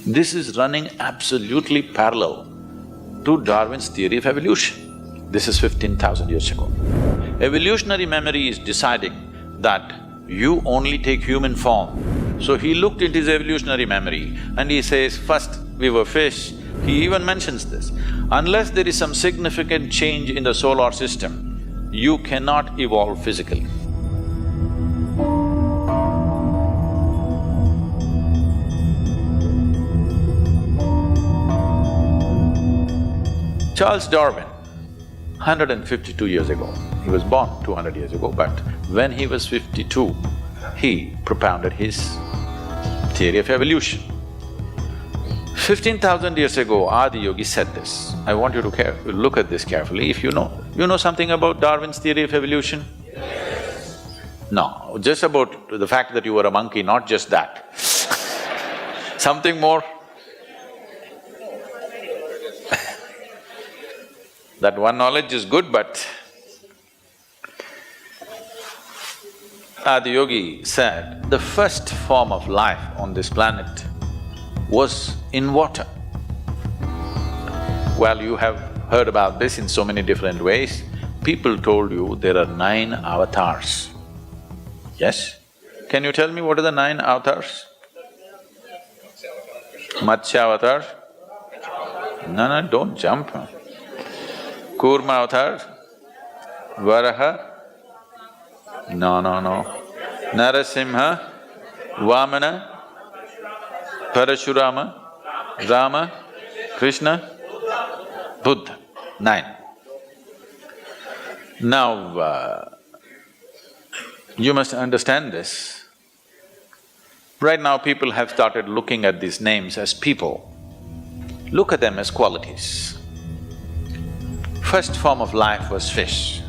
This is running absolutely parallel to Darwin's theory of evolution. This is 15,000 years ago. Evolutionary memory is deciding that you only take human form. So he looked at his evolutionary memory and he says, first we were fish. He even mentions this. Unless there is some significant change in the solar system, you cannot evolve physically. Charles Darwin, 152 years ago, he was born 200 years ago, but when he was 52, he propounded his theory of evolution. 15,000 years ago, Adiyogi said this. I want you to look at this carefully. If you know something about Darwin's theory of evolution? Yes. No, just about the fact that you were a monkey, not just that. Something more? That one knowledge is good, but Adiyogi said the first form of life on this planet was in water. Well, you have heard about this in so many different ways. People told you there are 9 avatars. Yes? Can you tell me what are the 9 avatars? Matsya avatar? No, don't jump. Kurma avatar? Varaha? No. Narasimha? Vamana? Parashurama? Rama? Krishna? Buddha. 9. Now, you must understand this. Right now people have started looking at these names as people. Look at them as qualities. First form of life was fish.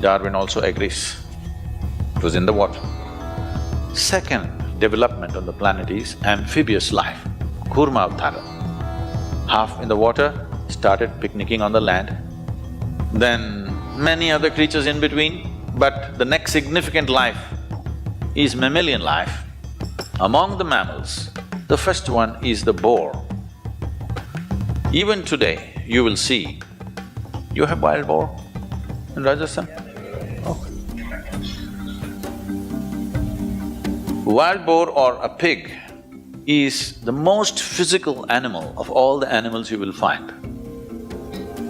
Darwin also agrees. It was in the water. Second development on the planet is amphibious life, Kurma-avatara. Half in the water, started picnicking on the land. Then many other creatures in between, but the next significant life is mammalian life. Among the mammals, the first one is the boar. Even today, you will see, you have wild boar in Rajasthan? Oh. Wild boar or a pig is the most physical animal of all the animals you will find.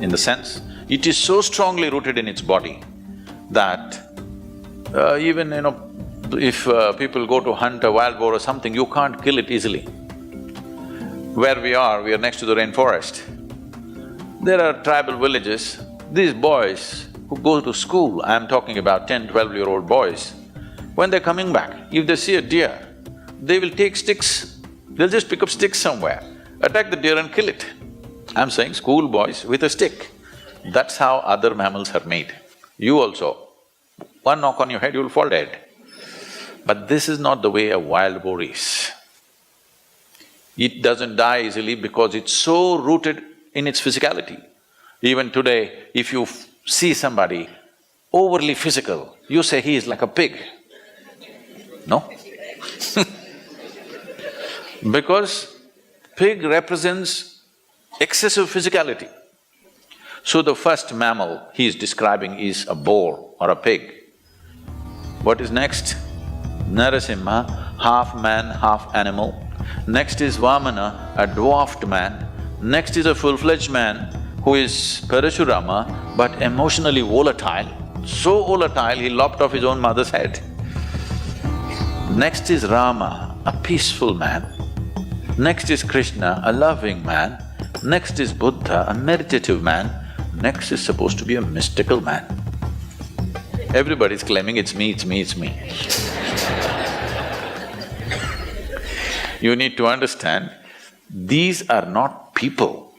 In the sense, it is so strongly rooted in its body that even, if people go to hunt a wild boar or something, you can't kill it easily. Where we are next to the rainforest. There are tribal villages, these boys who go to school, I'm talking about 10, 12-year-old boys, when they're coming back, if they see a deer, they will take sticks, they'll just pick up sticks somewhere, attack the deer and kill it. I'm saying school boys with a stick. That's how other mammals are made. You also, one knock on your head, you'll fall dead. But this is not the way a wild boar is. It doesn't die easily because it's so rooted in its physicality. Even today, if you see somebody overly physical, you say he is like a pig. No? Because pig represents excessive physicality. So the first mammal he is describing is a boar or a pig. What is next? Narasimha, half man, half animal. Next is Vamana, a dwarfed man. Next is a full-fledged man who is Parashurama but emotionally volatile. So volatile, he lopped off his own mother's head. Next is Rama, a peaceful man. Next is Krishna, a loving man. Next is Buddha, a meditative man. Next is supposed to be a mystical man. Everybody's claiming it's me. You need to understand, these are not people.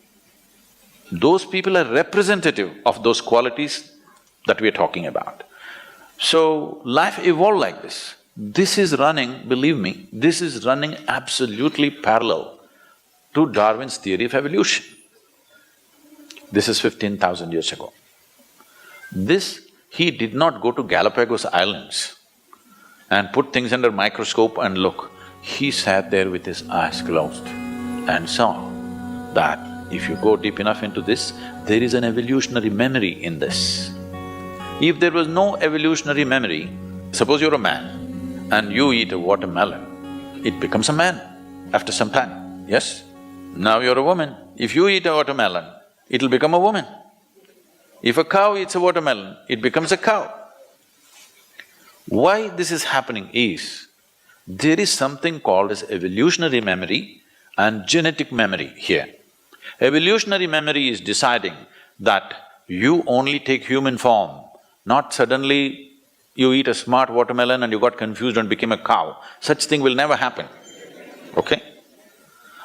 Those people are representative of those qualities that we are talking about. So, life evolved like this. This is running, believe me, this is running absolutely parallel to Darwin's theory of evolution. This is 15,000 years ago. He did not go to Galapagos Islands and put things under microscope and look. He sat there with his eyes closed and saw that if you go deep enough into this, there is an evolutionary memory in this. If there was no evolutionary memory, suppose you're a man and you eat a watermelon, it becomes a man after some time, yes? Now you're a woman, if you eat a watermelon, it'll become a woman. If a cow eats a watermelon, it becomes a cow. Why this is happening is, there is something called as evolutionary memory and genetic memory here. Evolutionary memory is deciding that you only take human form, not suddenly you eat a smart watermelon and you got confused and became a cow. Such thing will never happen, okay?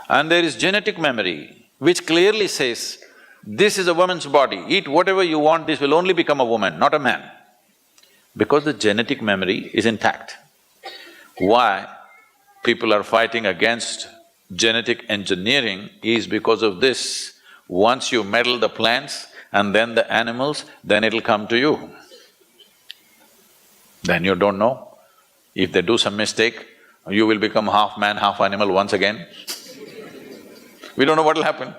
And there is genetic memory which clearly says, this is a woman's body, eat whatever you want, this will only become a woman, not a man. Because the genetic memory is intact. Why people are fighting against genetic engineering is because of this. Once you meddle the plants and then the animals, then it'll come to you. Then you don't know. If they do some mistake, you will become half man, half animal once again. We don't know what'll happen.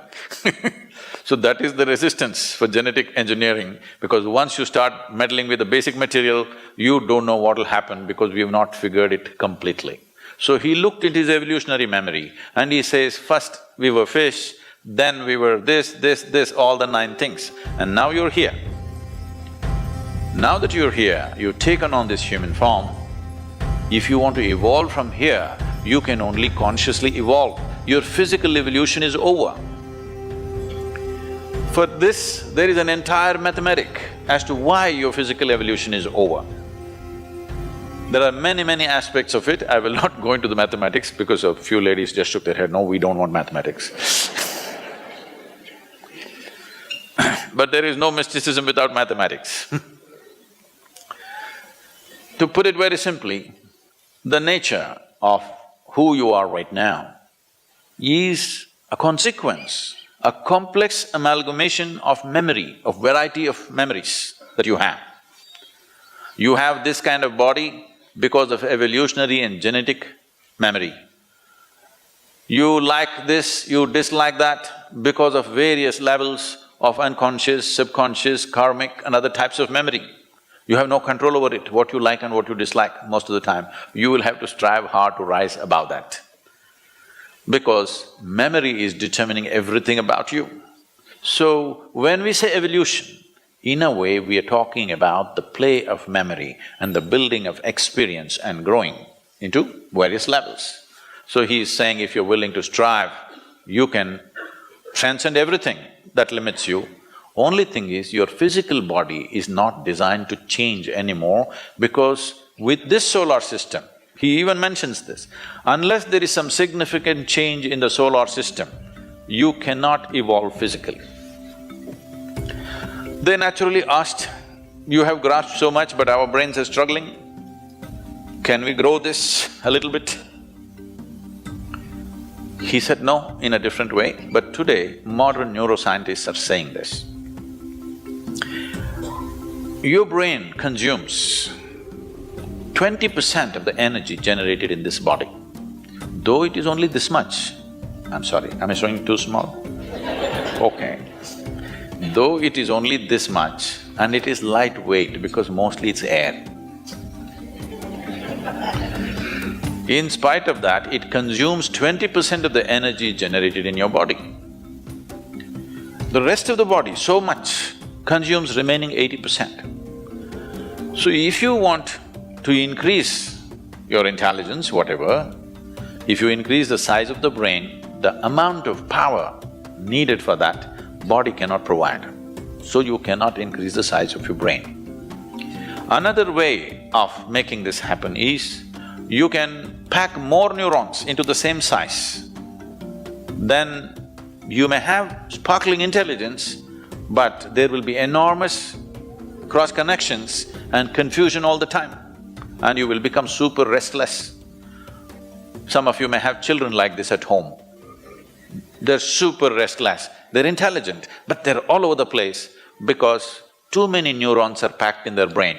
So that is the resistance for genetic engineering, because once you start meddling with the basic material, you don't know what'll happen because we have not figured it completely. So he looked at his evolutionary memory and he says, first we were fish, then we were this, all the 9 things, and now you're here. Now that you're here, you've taken on this human form. If you want to evolve from here, you can only consciously evolve. Your physical evolution is over. For this, there is an entire mathematic as to why your physical evolution is over. There are many aspects of it. I will not go into the mathematics because a few ladies just shook their head, no, we don't want mathematics. But there is no mysticism without mathematics. To put it very simply, the nature of who you are right now is a consequence, a complex amalgamation of memory, of variety of memories that you have. You have this kind of body because of evolutionary and genetic memory. You like this, you dislike that because of various levels of unconscious, subconscious, karmic and other types of memory. You have no control over it, what you like and what you dislike most of the time. You will have to strive hard to rise above that. Because memory is determining everything about you. So, when we say evolution, in a way we are talking about the play of memory and the building of experience and growing into various levels. So he is saying if you're willing to strive, you can transcend everything that limits you. Only thing is, your physical body is not designed to change anymore, because with this solar system, he even mentions this, unless there is some significant change in the solar system, you cannot evolve physically. They naturally asked, you have grasped so much but our brains are struggling, can we grow this a little bit? He said no, in a different way, but today modern neuroscientists are saying this. Your brain consumes 20% of the energy generated in this body. Though it is only this much, I'm sorry, am I showing too small? Okay. Though it is only this much and it is lightweight because mostly it's air. In spite of that, it consumes 20% of the energy generated in your body. The rest of the body, so much, consumes remaining 80%. So if you want to increase your intelligence, whatever, if you increase the size of the brain, the amount of power needed for that, body cannot provide. So you cannot increase the size of your brain. Another way of making this happen is, you can pack more neurons into the same size. Then you may have sparkling intelligence, but there will be enormous cross-connections and confusion all the time, and you will become super restless. Some of you may have children like this at home. They're super restless, they're intelligent, but they're all over the place because too many neurons are packed in their brain.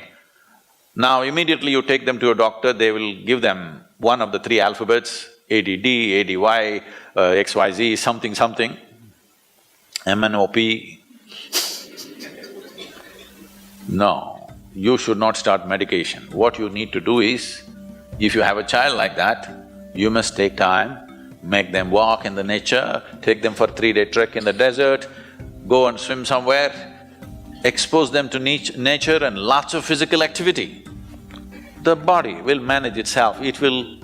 Now immediately you take them to a doctor, they will give them one of the 3 alphabets, ADD, ADY, XYZ, something something, MNOP. No, you should not start medication. What you need to do is, if you have a child like that, you must take time, make them walk in the nature, take them for 3-day trek in the desert, go and swim somewhere, expose them to nature and lots of physical activity. The body will manage itself, it will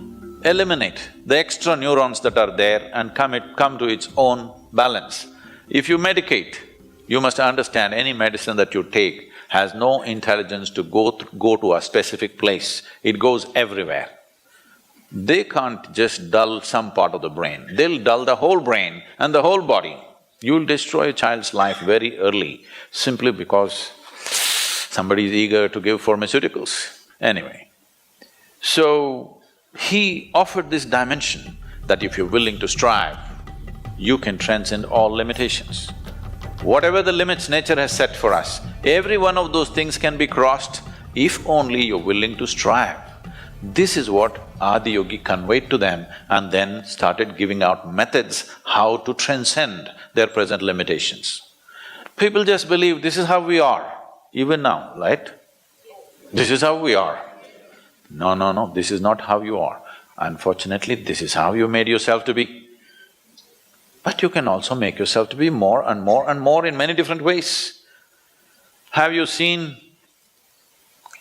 eliminate the extra neurons that are there and come to its own balance. If you medicate, you must understand any medicine that you take has no intelligence to go to a specific place, it goes everywhere. They can't just dull some part of the brain, they'll dull the whole brain and the whole body. You'll destroy a child's life very early simply because somebody is eager to give pharmaceuticals. Anyway, so he offered this dimension that if you're willing to strive, you can transcend all limitations. Whatever the limits nature has set for us, every one of those things can be crossed if only you're willing to strive. This is what Adiyogi conveyed to them and then started giving out methods how to transcend their present limitations. People just believe this is how we are, even now, right? This is how we are. No, no, no, this is not how you are. Unfortunately, this is how you made yourself to be. But you can also make yourself to be more and more and more in many different ways. Have you seen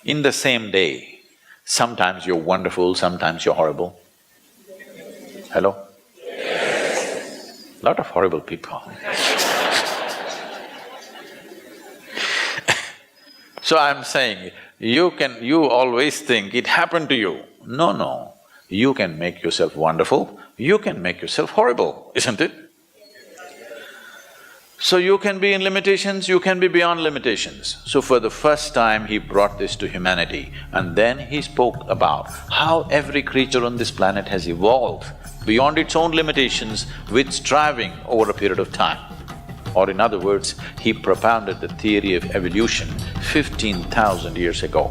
in the same day, sometimes you're wonderful, sometimes you're horrible? Hello? Yes. Lot of horrible people. So I'm saying, you always think it happened to you. No, no, you can make yourself wonderful, you can make yourself horrible, isn't it? So you can be in limitations, you can be beyond limitations. So for the first time he brought this to humanity and then he spoke about how every creature on this planet has evolved beyond its own limitations with striving over a period of time. Or in other words, he propounded the theory of evolution 15,000 years ago.